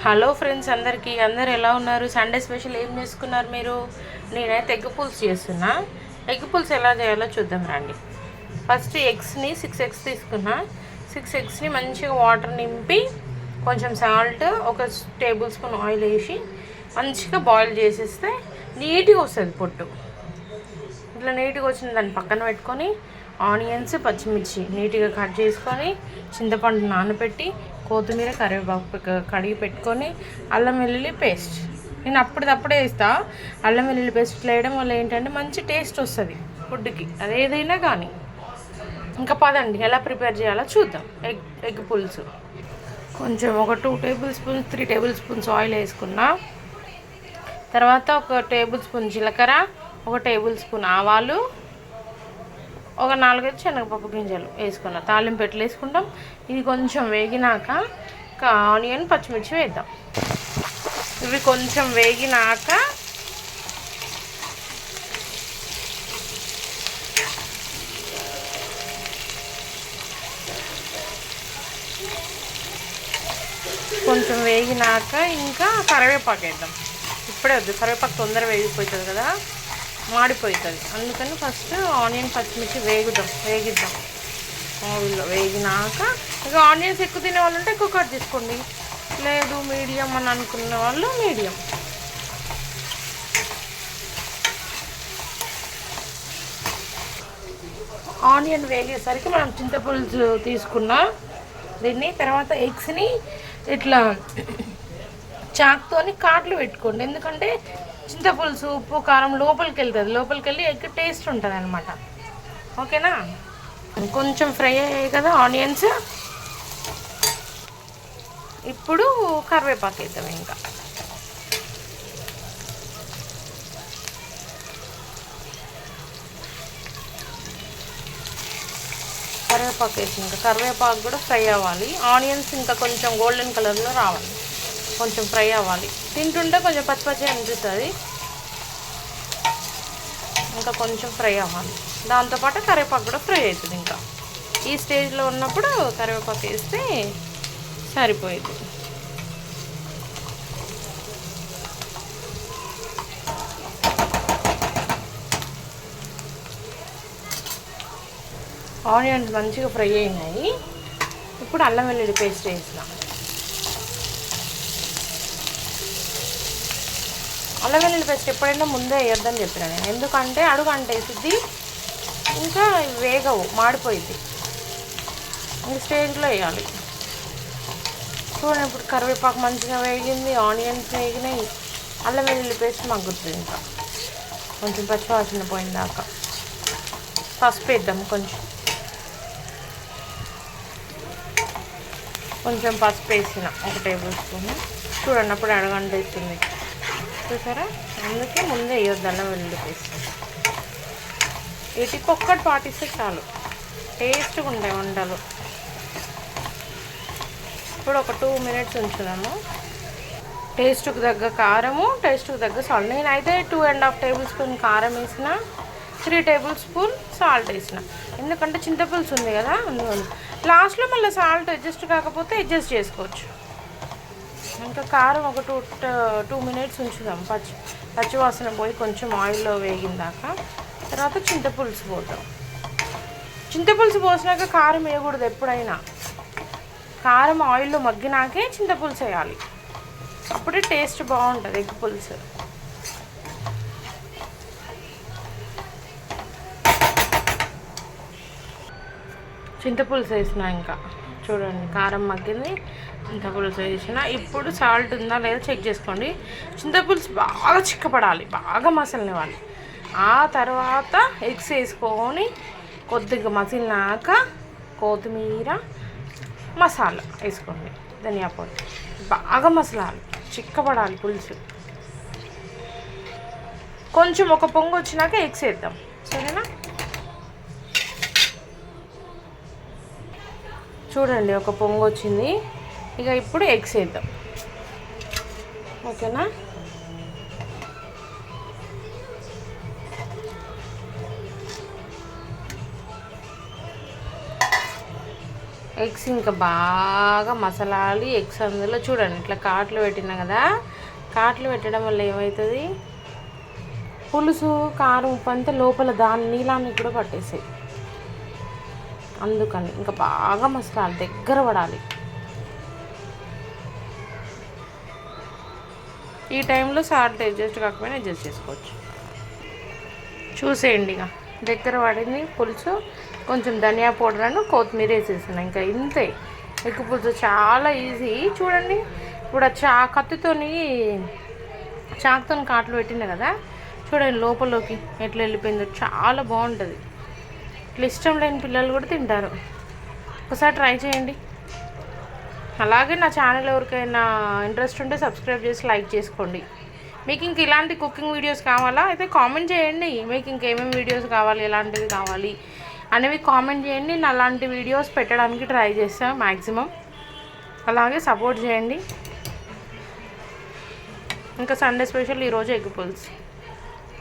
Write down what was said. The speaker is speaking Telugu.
హలో ఫ్రెండ్స్, అందరు ఎలా ఉన్నారు? సండే స్పెషల్ ఏం చేసుకున్నారు మీరు? నేనైతే ఎగ్ పులుసు చేస్తున్నా. ఎగ్ పులుసు ఎలా చేయాలో చూద్దాం రండి. ఫస్ట్ ఎగ్స్ని 6 ఎగ్స్ తీసుకున్నా. 6 ఎగ్స్ని మంచిగా వాటర్ నింపి కొంచెం సాల్ట్, ఒక టేబుల్ స్పూన్ ఆయిల్ వేసి మంచిగా బాయిల్ చేసేస్తే నీట్గా వస్తుంది పొట్టు. ఇట్లా నీట్గా వచ్చిన దాన్ని పక్కన పెట్టుకొని ఆనియన్స్, పచ్చిమిర్చి నీట్గా కట్ చేసుకొని, చింతపండు నానబెట్టి, కొత్తిమీర, కరివేపాకు కడిగి పెట్టుకొని, అల్లం వెల్లుల్లి పేస్ట్ నేను అప్పటిదప్పుడే వేస్తా. అల్లం వెల్లుల్లి పేస్ట్ ఇట్లా వేయడం వల్ల ఏంటంటే మంచి టేస్ట్ వస్తుంది ఫుడ్కి, అదేదైనా కానీ. ఇంకా పదండి ఎలా ప్రిపేర్ చేయాలో చూద్దాం. ఎగ్ పులుసు కొంచెం ఒక 2 table spoons 3 table spoons oil వేసుకున్నా. తర్వాత ఒక టేబుల్ స్పూన్ జీలకర్ర, ఒక టేబుల్ స్పూన్ ఆవాలు, ఒక 4-5 శనగపప్పు గింజలు వేసుకున్నా. తాలింపు ఎట్లా వేసుకుంటాం. ఇది కొంచెం వేగినాక ఆనియన్, పచ్చిమిర్చి వేద్దాం. ఇవి కొంచెం వేగినాక ఇంకా కరివేపాకు వేద్దాం. ఇప్పుడే వద్దు, కరివేపాకు తొందరగా వేగిపోతుంది కదా, మాడిపోతుంది. అందుకని ఫస్ట్ ఆనియన్, పచ్చిమిర్చి వేగిద్దాం. ఆయిల్లో వేగినాక ఇక ఆనియన్స్ ఎక్కువ తినే వాళ్ళు ఉంటే ఎక్కువ కట్ చేసుకోండి, లేదు మీడియం అని అనుకున్న వాళ్ళు మీడియం. ఆనియన్ వేగేసరికి మనం చింతపులుసు తీసుకున్నాం దీన్ని. తర్వాత ఎగ్స్ని ఇట్లా చాక్తోని కాట్లు పెట్టుకోండి, ఎందుకంటే చింతపులుసు ఉప్పు కారం లోపలికి వెళ్ళి ఎగ్ టేస్ట్ ఉంటుంది అనమాట. ఓకేనా? కొంచెం ఫ్రై అయ్యాయి కదా ఆనియన్స్. ఇప్పుడు కరివేపాకు వేద్దాం. ఇంకా కరివేపాకు వేసి కరివేపాకు కూడా ఫ్రై అవ్వాలి. ఆనియన్స్ ఇంకా కొంచెం గోల్డెన్ కలర్లో రావాలి, కొంచెం ఫ్రై అవ్వాలి. తింటుంటే కొంచెం పచ్చి అనిపిస్తుంది, ఇంకా కొంచెం ఫ్రై అవ్వాలి. దాంతోపాటు కరివేపాకు కూడా ఫ్రై అవుతుంది. ఇంకా ఈ స్టేజ్లో ఉన్నప్పుడు కరివేపాకు వేస్తే సరిపోయింది. ఆనియన్స్ మంచిగా ఫ్రై అయినాయి. ఇప్పుడు అల్లం వెల్లుల్లి పేస్ట్ వేసిన. అల్లం వెల్లుల్లి పేస్ట్ ఎప్పుడైనా ముందే వేయొద్దని చెప్పిన నేను, ఎందుకంటే అడుగు అంటేసిద్ది, ఇంకా వేగవు, మాడిపోయింది. ఈ స్టేజ్లో వేయాలి. చూడండి, ఇప్పుడు కరివేపాకు మంచిగా వేగింది, ఆనియన్స్ వేగినాయి, అల్లం వెల్లుల్లి పేస్ట్ మగ్గుతుంది. ఇంకా కొంచెం పచ్చివాసన పోయిందాక పసుపు వేద్దాం. కొంచెం పసుపు వేసిన, 1 టేబుల్ స్పూన్. చూడండి, అప్పుడు అడగంటేస్తుంది, చూసారా? అందుకే ముందే వేయొద్దు అల్లం వెల్లుల్లి పేస్ట్. ఈ టిప్ ఒక్కటి పాటిస్తే చాలు, టేస్ట్గా ఉంటాయి వంటలు. ఇప్పుడు ఒక 2 మినిట్స్ ఉంచుదాము. టేస్ట్కి తగ్గ కారము, టేస్ట్కి తగ్గ సాల్ట్. నేనైతే 2.5 టేబుల్ స్పూన్ కారం వేసిన, 3 టేబుల్ స్పూన్ సాల్ట్ వేసిన, ఎందుకంటే చింతపులుసు ఉంది కదా అందువల్ల. లాస్ట్లో మళ్ళీ సాల్ట్ అడ్జస్ట్ కాకపోతే అడ్జస్ట్ చేసుకోవచ్చు. ఇంకా కారం ఒక 2 మినిట్స్ ఉంచుదాం, పచ్చివాసన పోయి కొంచెం ఆయిల్లో వేగిందాక. తర్వాత చింతపులుసు పోతాం. చింతపులుసు పోసినాక కారం వేయకూడదు ఎప్పుడైనా. కారం ఆయిల్లో మగ్గినాకే చింతపులుసు వేయాలి, అప్పుడే టేస్ట్ బాగుంటుంది ఎగ్ పులుసు. చింతపులుసు వేసిన, ఇంకా చూడండి కారం మగ్గింది, చింతపులుసు వేసిన. ఇప్పుడు సాల్ట్ ఉందా లేదా చెక్ చేసుకోండి. చింతపులుసు బాగా చిక్కపడాలి, బాగా మసలనివ్వాలి. ఆ తర్వాత ఎగ్స్ వేసుకొని కొద్దిగా మసిలినాక కొత్తిమీర, మసాలా వేసుకోండి, ధనియా పొడి. బాగా మసలాలి, చిక్కపడాలి పులుసు. కొంచెం ఒక పొంగు వచ్చినాక ఎగ్స్ వేద్దాం, సరేనా? చూడండి, ఒక పొంగు వచ్చింది. ఇక ఇప్పుడు ఎగ్స్ వేద్దాం, ఓకేనా? ఎగ్స్ ఇంకా బాగా మసాలాలి. ఎగ్స్ అందులో చూడండి ఇట్లా కాట్లు పెట్టినా కదా, కాట్లు పెట్టడం వల్ల ఏమవుతుంది, పులుసు కారం ఉప్పు అంతా లోపల దాని నీళ్ళని కూడా పట్టేసాయి. అందుకని ఇంకా బాగా మసాలాలి, దగ్గర పడాలి. ఈ టైంలో సాల్ట్ అడ్జస్ట్ కాకపోయినా అడ్జస్ట్ చేసుకోవచ్చు. చూసేయండి ఇక దగ్గర పడింది పులుసు. కొంచెం ధనియా పౌడర్ అని కొత్తిమీర వేసేసిన, ఇంకా ఇంతే. ఎగ్ పులుసు చాలా ఈజీ. చూడండి ఇప్పుడు కత్తితోని చాకుతో కాట్లు పెట్టిన కదా, చూడండి లోపలికి ఎట్లా వెళ్ళిపోయిందో. చాలా బాగుంటుంది. ఇట్లా ఇష్టం లేని పిల్లలు కూడా తింటారు. ఒకసారి ట్రై చేయండి. అలాగే నా ఛానల్ ఎవరికైనా ఇంట్రెస్ట్ ఉంటే సబ్స్క్రైబ్ చేసి లైక్ చేసుకోండి. మీకు ఇంక ఇలాంటి కుకింగ్ వీడియోస్ కావాలా అయితే కామెంట్ చేయండి. మీకు ఇంకేమేమి వీడియోస్ కావాలి, ఎలాంటివి కావాలి అనేవి కామెంట్ చేయండి. నేను అలాంటి వీడియోస్ పెట్టడానికి ట్రై చేస్తాను మ్యాక్సిమం. అలాగే సపోర్ట్ చేయండి. ఇంకా సండే స్పెషల్ ఈరోజు ఎగ్ పులుసు.